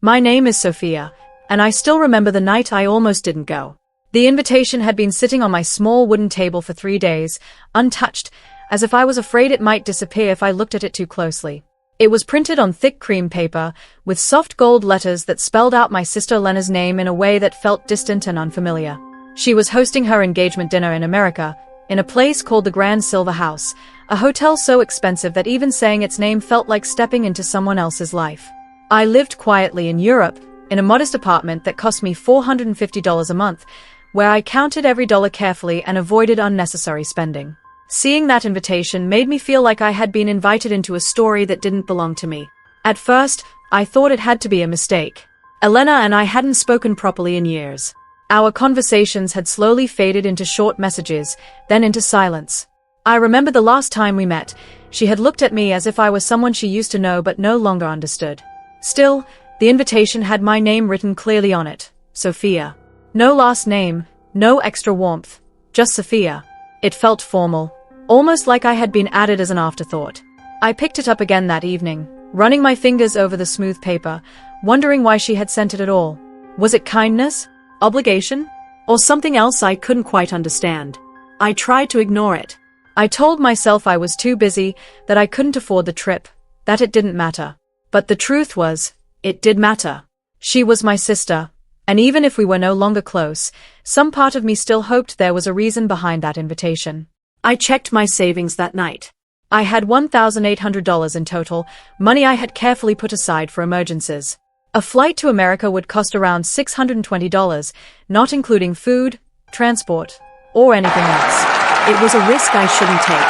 My name is Sophia, and I still remember the night I almost didn't go. The invitation had been sitting on my small wooden table for 3 days, untouched, as if I was afraid it might disappear if I looked at it too closely. It was printed on thick cream paper, with soft gold letters that spelled out my sister Lena's name in a way that felt distant and unfamiliar. She was hosting her engagement dinner in America, in a place called the Grand Silver House, a hotel so expensive that even saying its name felt like stepping into someone else's life. I lived quietly in Europe, in a modest apartment that cost me $450 a month, where I counted every dollar carefully and avoided unnecessary spending. Seeing that invitation made me feel like I had been invited into a story that didn't belong to me. At first, I thought it had to be a mistake. Elena and I hadn't spoken properly in years. Our conversations had slowly faded into short messages, then into silence. I remember the last time we met, she had looked at me as if I was someone she used to know but no longer understood. Still, the invitation had my name written clearly on it, Sophia. No last name, no extra warmth, just Sophia. It felt formal, almost like I had been added as an afterthought. I picked it up again that evening, running my fingers over the smooth paper, wondering why she had sent it at all. Was it kindness? Obligation? Or something else I couldn't quite understand? I tried to ignore it. I told myself I was too busy, that I couldn't afford the trip, that it didn't matter. But the truth was, it did matter. She was my sister, and even if we were no longer close, some part of me still hoped there was a reason behind that invitation. I checked my savings that night. I had $1,800 in total, money I had carefully put aside for emergencies. A flight to America would cost around $620, not including food, transport, or anything else. It was a risk I shouldn't take.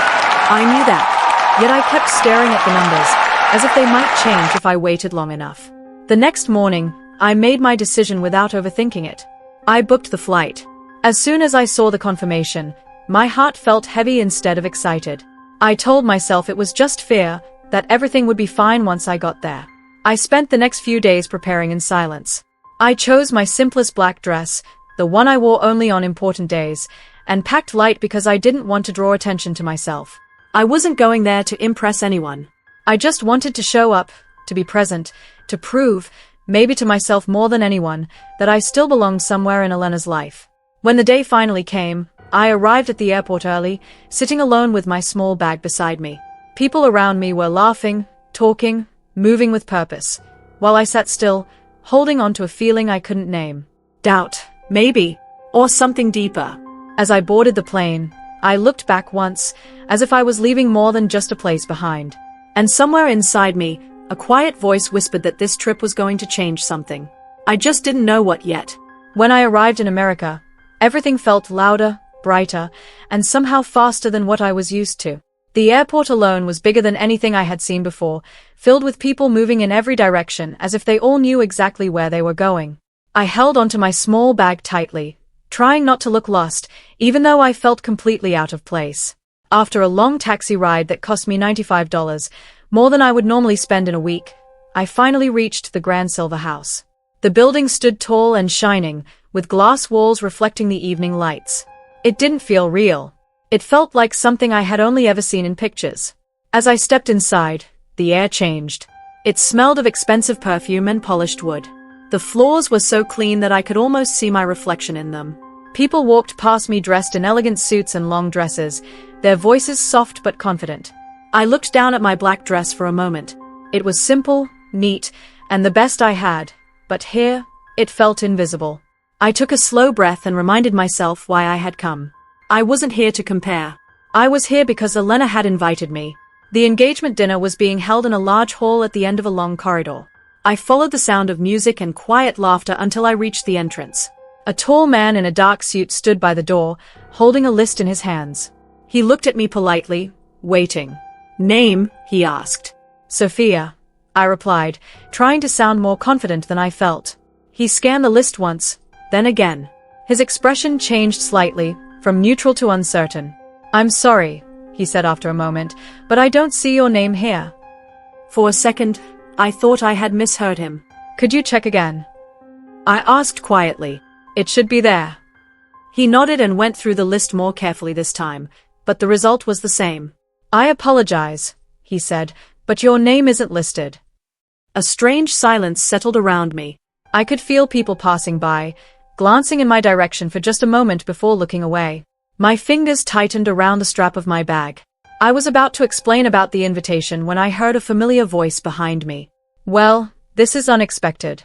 I knew that. Yet I kept staring at the numbers, as if they might change if I waited long enough. The next morning, I made my decision without overthinking it. I booked the flight. As soon as I saw the confirmation, my heart felt heavy instead of excited. I told myself it was just fear, that everything would be fine once I got there. I spent the next few days preparing in silence. I chose my simplest black dress, the one I wore only on important days, and packed light because I didn't want to draw attention to myself. I wasn't going there to impress anyone. I just wanted to show up, to be present, to prove, maybe to myself more than anyone, that I still belonged somewhere in Elena's life. When the day finally came, I arrived at the airport early, sitting alone with my small bag beside me. People around me were laughing, talking, moving with purpose, while I sat still, holding on to a feeling I couldn't name. Doubt, maybe, or something deeper. As I boarded the plane, I looked back once, as if I was leaving more than just a place behind. And somewhere inside me, a quiet voice whispered that this trip was going to change something. I just didn't know what yet. When I arrived in America, everything felt louder, brighter, and somehow faster than what I was used to. The airport alone was bigger than anything I had seen before, filled with people moving in every direction as if they all knew exactly where they were going. I held onto my small bag tightly, trying not to look lost, even though I felt completely out of place. After a long taxi ride that cost me $95, more than I would normally spend in a week, I finally reached the Grand Silver House. The building stood tall and shining, with glass walls reflecting the evening lights. It didn't feel real. It felt like something I had only ever seen in pictures. As I stepped inside, the air changed. It smelled of expensive perfume and polished wood. The floors were so clean that I could almost see my reflection in them. People walked past me dressed in elegant suits and long dresses, their voices soft but confident. I looked down at my black dress for a moment. It was simple, neat, and the best I had, but here, it felt invisible. I took a slow breath and reminded myself why I had come. I wasn't here to compare. I was here because Elena had invited me. The engagement dinner was being held in a large hall at the end of a long corridor. I followed the sound of music and quiet laughter until I reached the entrance. A tall man in a dark suit stood by the door, holding a list in his hands. He looked at me politely, waiting. "Name?" he asked. "Sophia," I replied, trying to sound more confident than I felt. He scanned the list once, then again. His expression changed slightly, from neutral to uncertain. "I'm sorry," he said after a moment, "but I don't see your name here." For a second, I thought I had misheard him. "Could you check again?" I asked quietly. "It should be there." He nodded and went through the list more carefully this time, but the result was the same. "I apologize," he said, "but your name isn't listed." A strange silence settled around me. I could feel people passing by, glancing in my direction for just a moment before looking away. My fingers tightened around the strap of my bag. I was about to explain about the invitation when I heard a familiar voice behind me. Well, this is unexpected.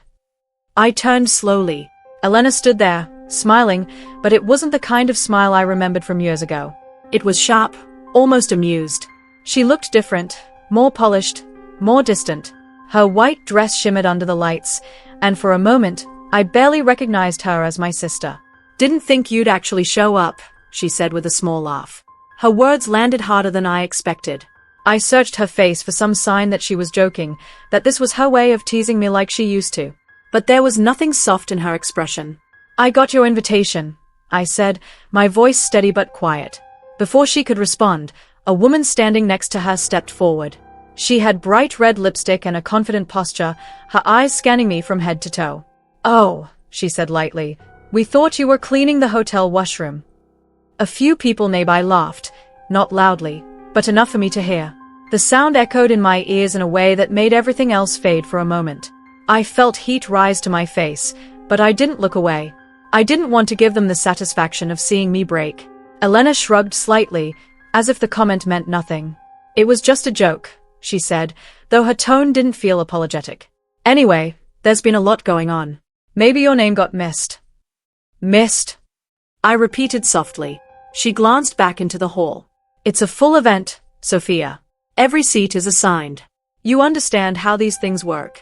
I turned slowly. Elena stood there, smiling, but it wasn't the kind of smile I remembered from years ago. It was sharp, almost amused. She looked different, more polished, more distant. Her white dress shimmered under the lights, and for a moment, I barely recognized her as my sister. "Didn't think you'd actually show up," she said with a small laugh. Her words landed harder than I expected. I searched her face for some sign that she was joking, that this was her way of teasing me like she used to. But there was nothing soft in her expression. "I got your invitation," I said, my voice steady but quiet. Before she could respond, a woman standing next to her stepped forward. She had bright red lipstick and a confident posture, her eyes scanning me from head to toe. "Oh," she said lightly, "we thought you were cleaning the hotel washroom." A few people nearby laughed, not loudly, but enough for me to hear. The sound echoed in my ears in a way that made everything else fade for a moment. I felt heat rise to my face, but I didn't look away. I didn't want to give them the satisfaction of seeing me break. Elena shrugged slightly, as if the comment meant nothing. "It was just a joke," she said, though her tone didn't feel apologetic. "Anyway, there's been a lot going on. Maybe your name got missed." "Missed?" I repeated softly. She glanced back into the hall. "It's a full event, Sophia. Every seat is assigned. You understand how these things work."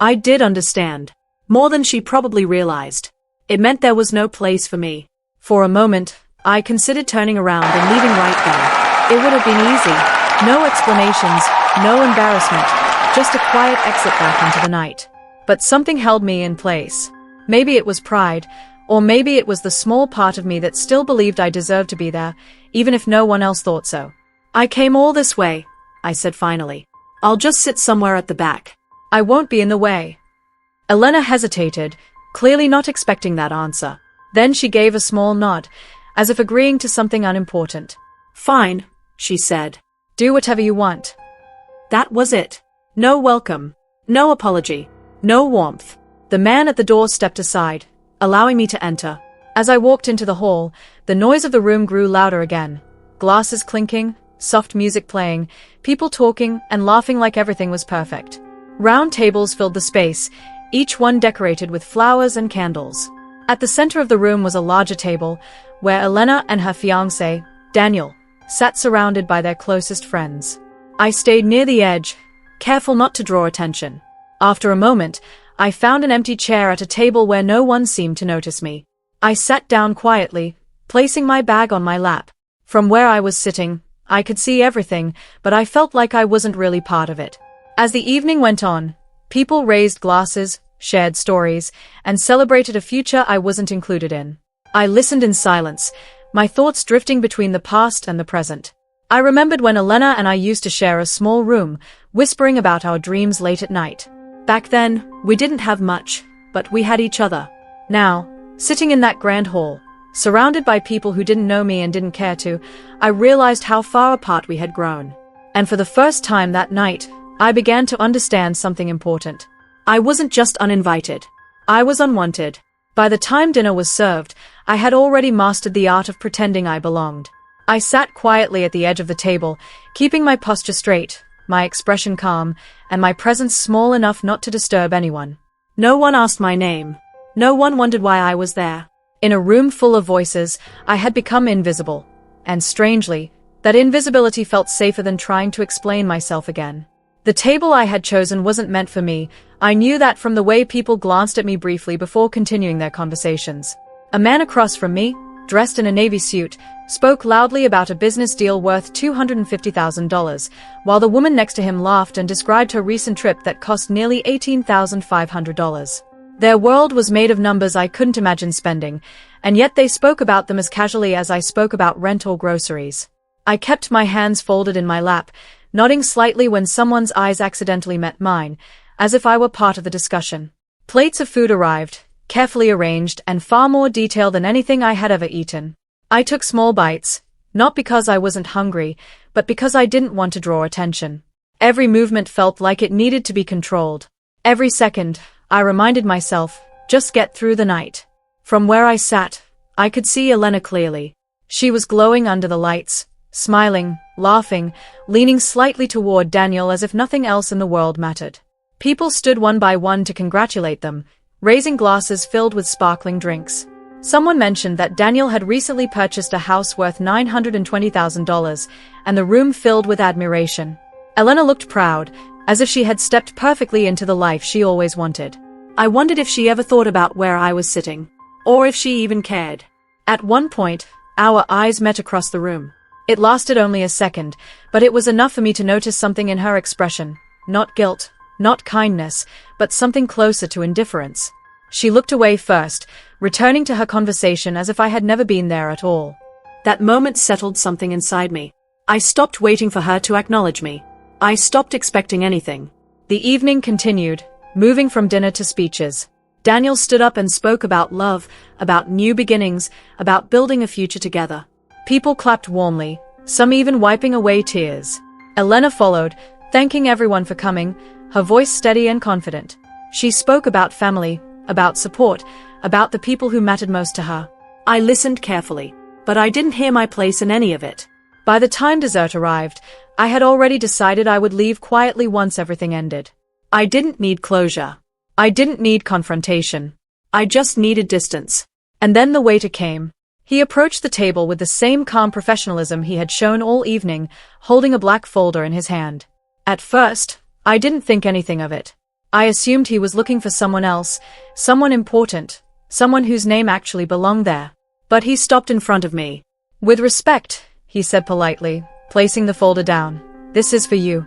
I did understand. More than she probably realized. It meant there was no place for me. For a moment, I considered turning around and leaving right then. It would have been easy. No explanations, no embarrassment, just a quiet exit back into the night. But something held me in place. Maybe it was pride, or maybe it was the small part of me that still believed I deserved to be there, even if no one else thought so. "I came all this way," I said finally. "I'll just sit somewhere at the back. I won't be in the way." Elena hesitated, clearly not expecting that answer. Then she gave a small nod, as if agreeing to something unimportant. "Fine," she said. "Do whatever you want." That was it. No welcome. No apology. No warmth. The man at the door stepped aside, allowing me to enter. As I walked into the hall, the noise of the room grew louder again. Glasses clinking, soft music playing, people talking and laughing like everything was perfect. Round tables filled the space, each one decorated with flowers and candles. At the center of the room was a larger table, where Elena and her fiancé, Daniel, sat surrounded by their closest friends. I stayed near the edge, careful not to draw attention. After a moment, I found an empty chair at a table where no one seemed to notice me. I sat down quietly, placing my bag on my lap. From where I was sitting, I could see everything, but I felt like I wasn't really part of it. As the evening went on, people raised glasses, shared stories, and celebrated a future I wasn't included in. I listened in silence, my thoughts drifting between the past and the present. I remembered when Elena and I used to share a small room, whispering about our dreams late at night. Back then, we didn't have much, but we had each other. Now, sitting in that grand hall, surrounded by people who didn't know me and didn't care to, I realized how far apart we had grown. And for the first time that night, I began to understand something important. I wasn't just uninvited. I was unwanted. By the time dinner was served, I had already mastered the art of pretending I belonged. I sat quietly at the edge of the table, keeping my posture straight, my expression calm, and my presence small enough not to disturb anyone. No one asked my name. No one wondered why I was there. In a room full of voices, I had become invisible. And strangely, that invisibility felt safer than trying to explain myself again. The table I had chosen wasn't meant for me. I knew that from the way people glanced at me briefly before continuing their conversations. A man across from me, dressed in a navy suit, spoke loudly about a business deal worth $250,000, while the woman next to him laughed and described her recent trip that cost nearly $18,500. Their world was made of numbers I couldn't imagine spending, and yet they spoke about them as casually as I spoke about rent or groceries. I kept my hands folded in my lap, nodding slightly when someone's eyes accidentally met mine, as if I were part of the discussion. Plates of food arrived, carefully arranged and far more detailed than anything I had ever eaten. I took small bites, not because I wasn't hungry, but because I didn't want to draw attention. Every movement felt like it needed to be controlled. Every second, I reminded myself, just get through the night. From where I sat, I could see Elena clearly. She was glowing under the lights, smiling, laughing, leaning slightly toward Daniel as if nothing else in the world mattered. People stood one by one to congratulate them, raising glasses filled with sparkling drinks. Someone mentioned that Daniel had recently purchased a house worth $920,000, and the room filled with admiration. Elena looked proud, as if she had stepped perfectly into the life she always wanted. I wondered if she ever thought about where I was sitting, or if she even cared. At one point, our eyes met across the room. It lasted only a second, but it was enough for me to notice something in her expression. Not guilt, not kindness, but something closer to indifference. She looked away first, returning to her conversation as if I had never been there at all. That moment settled something inside me. I stopped waiting for her to acknowledge me. I stopped expecting anything. The evening continued, moving from dinner to speeches. Daniel stood up and spoke about love, about new beginnings, about building a future together. People clapped warmly, some even wiping away tears. Elena followed, thanking everyone for coming, her voice steady and confident. She spoke about family, about support, about the people who mattered most to her. I listened carefully, but I didn't hear my place in any of it. By the time dessert arrived, I had already decided I would leave quietly once everything ended. I didn't need closure. I didn't need confrontation. I just needed distance. And then the waiter came. He approached the table with the same calm professionalism he had shown all evening, holding a black folder in his hand. At first, I didn't think anything of it. I assumed he was looking for someone else, someone important, someone whose name actually belonged there. But he stopped in front of me. With respect, he said politely, placing the folder down. This is for you.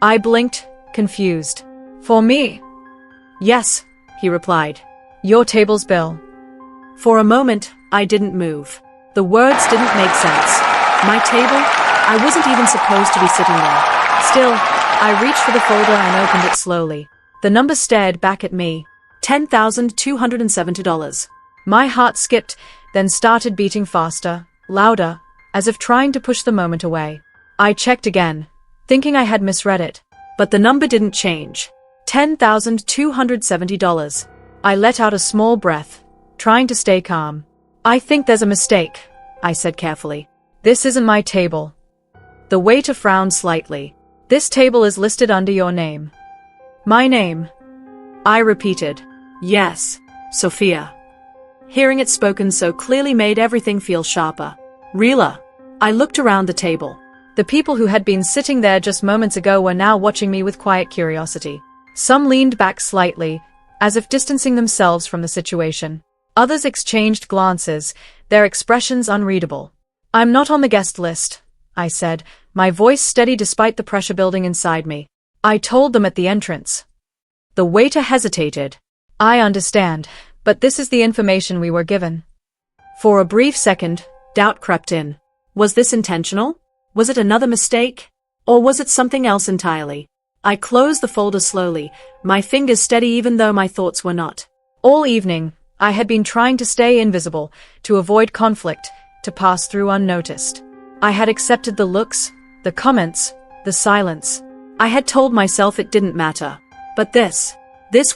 I blinked, confused. For me? Yes, he replied. Your table's bill. For a moment, I didn't move. The words didn't make sense. My table? I wasn't even supposed to be sitting there. Still, I reached for the folder and opened it slowly. The number stared back at me. $10,270. My heart skipped, then started beating faster, louder, as if trying to push the moment away. I checked again, thinking I had misread it. But the number didn't change. $10,270. I let out a small breath, trying to stay calm. I think there's a mistake, I said carefully. This isn't my table. The waiter frowned slightly. This table is listed under your name. My name. I repeated. Yes, Sophia. Hearing it spoken so clearly made everything feel sharper, realer. I looked around the table. The people who had been sitting there just moments ago were now watching me with quiet curiosity. Some leaned back slightly, as if distancing themselves from the situation. Others exchanged glances, their expressions unreadable. I'm not on the guest list, I said, my voice steady despite the pressure building inside me. I told them at the entrance. The waiter hesitated. I understand, but this is the information we were given. For a brief second, doubt crept in. Was this intentional? Was it another mistake? Or was it something else entirely? I closed the folder slowly, my fingers steady even though my thoughts were not. All evening, I had been trying to stay invisible, to avoid conflict, to pass through unnoticed. I had accepted the looks, the comments, the silence. I had told myself it didn't matter. But this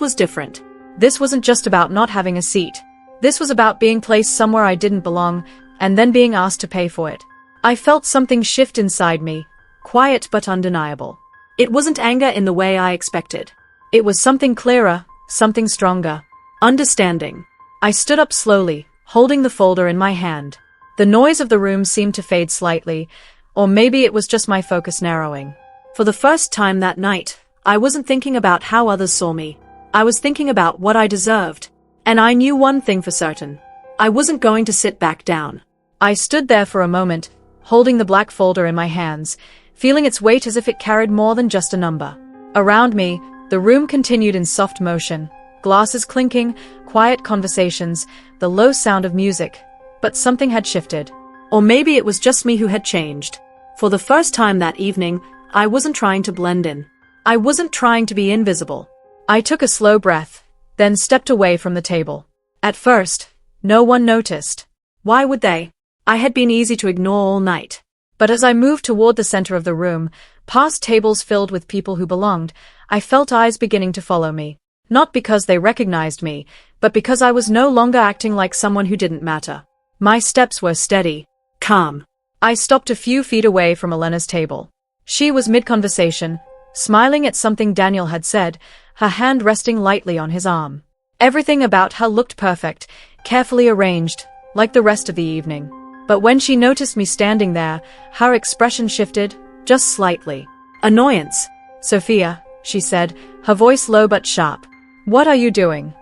was different. This wasn't just about not having a seat. This was about being placed somewhere I didn't belong, and then being asked to pay for it. I felt something shift inside me, quiet but undeniable. It wasn't anger in the way I expected. It was something clearer, something stronger. Understanding. I stood up slowly, holding the folder in my hand. The noise of the room seemed to fade slightly, or maybe it was just my focus narrowing. For the first time that night, I wasn't thinking about how others saw me. I was thinking about what I deserved. And I knew one thing for certain. I wasn't going to sit back down. I stood there for a moment, holding the black folder in my hands, feeling its weight as if it carried more than just a number. Around me, the room continued in soft motion, glasses clinking, quiet conversations, the low sound of music. But something had shifted. Or maybe it was just me who had changed. For the first time that evening, I wasn't trying to blend in. I wasn't trying to be invisible. I took a slow breath, then stepped away from the table. At first, no one noticed. Why would they? I had been easy to ignore all night. But as I moved toward the center of the room, past tables filled with people who belonged, I felt eyes beginning to follow me. Not because they recognized me, but because I was no longer acting like someone who didn't matter. My steps were steady, calm. I stopped a few feet away from Elena's table. She was mid-conversation, smiling at something Daniel had said, her hand resting lightly on his arm. Everything about her looked perfect, carefully arranged, like the rest of the evening. But when she noticed me standing there, her expression shifted, just slightly. Annoyance. Sophia, she said, her voice low but sharp. What are you doing?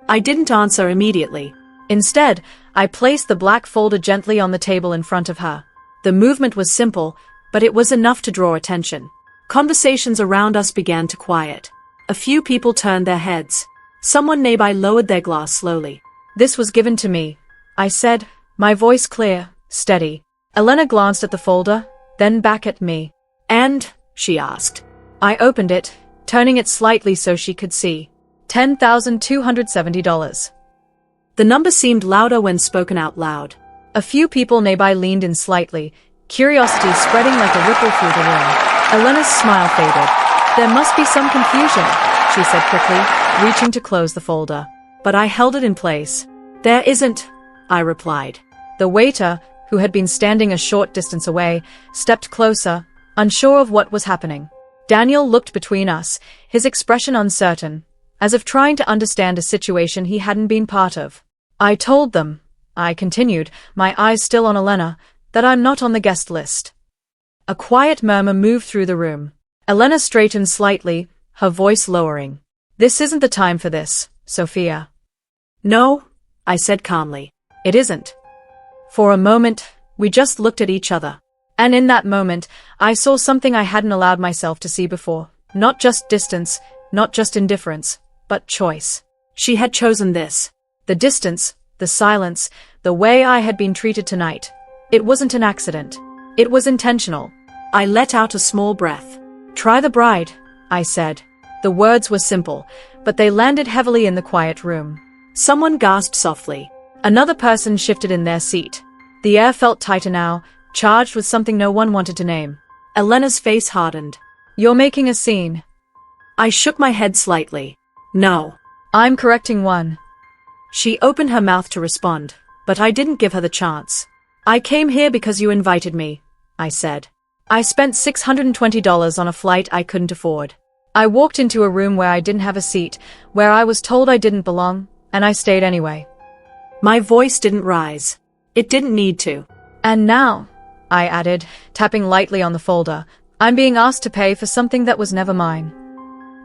I didn't answer immediately. Instead, I placed the black folder gently on the table in front of her. The movement was simple, but it was enough to draw attention. Conversations around us began to quiet. A few people turned their heads. Someone nearby lowered their glass slowly. This was given to me, I said, my voice clear, steady. Elena glanced at the folder, then back at me. And, she asked. I opened it, turning it slightly so she could see. $10,270. The number seemed louder when spoken out loud. A few people nearby leaned in slightly, curiosity spreading like a ripple through the room. Elena's smile faded. There must be some confusion, she said quickly, reaching to close the folder. But I held it in place. There isn't, I replied. The waiter, who had been standing a short distance away, stepped closer, unsure of what was happening. Daniel looked between us, his expression uncertain, as if trying to understand a situation he hadn't been part of. I told them, I continued, my eyes still on Elena, that I'm not on the guest list. A quiet murmur moved through the room. Elena straightened slightly, her voice lowering. This isn't the time for this, Sophia. No, I said calmly. It isn't. For a moment, we just looked at each other. And in that moment, I saw something I hadn't allowed myself to see before. Not just distance, not just indifference, but choice. She had chosen this. The distance, the silence, the way I had been treated tonight. It wasn't an accident. It was intentional. I let out a small breath. Try the bride, I said. The words were simple, but they landed heavily in the quiet room. Someone gasped softly. Another person shifted in their seat. The air felt tighter now, charged with something no one wanted to name. Elena's face hardened. You're making a scene. I shook my head slightly. No. I'm correcting one. She opened her mouth to respond, but I didn't give her the chance. I came here because you invited me, I said. I spent $620 on a flight I couldn't afford. I walked into a room where I didn't have a seat, where I was told I didn't belong, and I stayed anyway. My voice didn't rise. It didn't need to. And now, I added, tapping lightly on the folder, I'm being asked to pay for something that was never mine.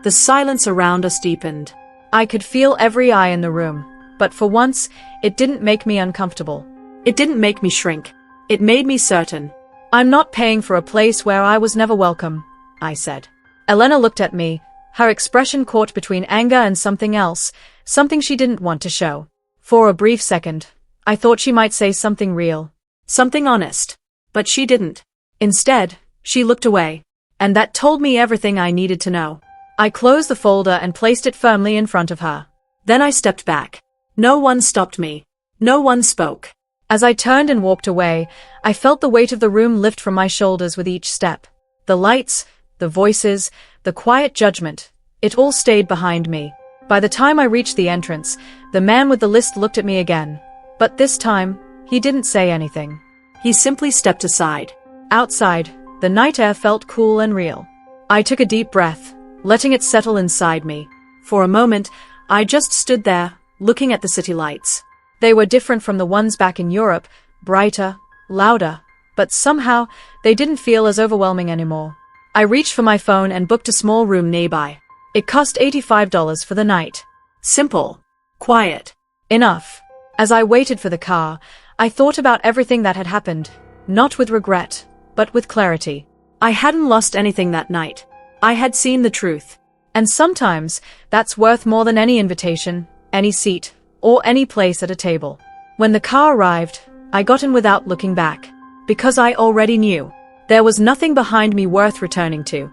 The silence around us deepened. I could feel every eye in the room, but for once, it didn't make me uncomfortable. It didn't make me shrink. It made me certain. I'm not paying for a place where I was never welcome, I said. Elena looked at me, her expression caught between anger and something else, something she didn't want to show. For a brief second, I thought she might say something real, something honest, but she didn't. Instead, she looked away, and that told me everything I needed to know. I closed the folder and placed it firmly in front of her. Then I stepped back. No one stopped me. No one spoke. As I turned and walked away, I felt the weight of the room lift from my shoulders with each step. The lights, the voices, the quiet judgment, it all stayed behind me. By the time I reached the entrance, the man with the list looked at me again. But this time, he didn't say anything. He simply stepped aside. Outside, the night air felt cool and real. I took a deep breath, letting it settle inside me. For a moment, I just stood there, looking at the city lights. They were different from the ones back in Europe, brighter, louder, but somehow, they didn't feel as overwhelming anymore. I reached for my phone and booked a small room nearby. It cost $85 for the night. Simple. Quiet. Enough. As I waited for the car, I thought about everything that had happened, not with regret, but with clarity. I hadn't lost anything that night. I had seen the truth. And sometimes, that's worth more than any invitation, any seat, or any place at a table. When the car arrived, I got in without looking back. Because I already knew. There was nothing behind me worth returning to.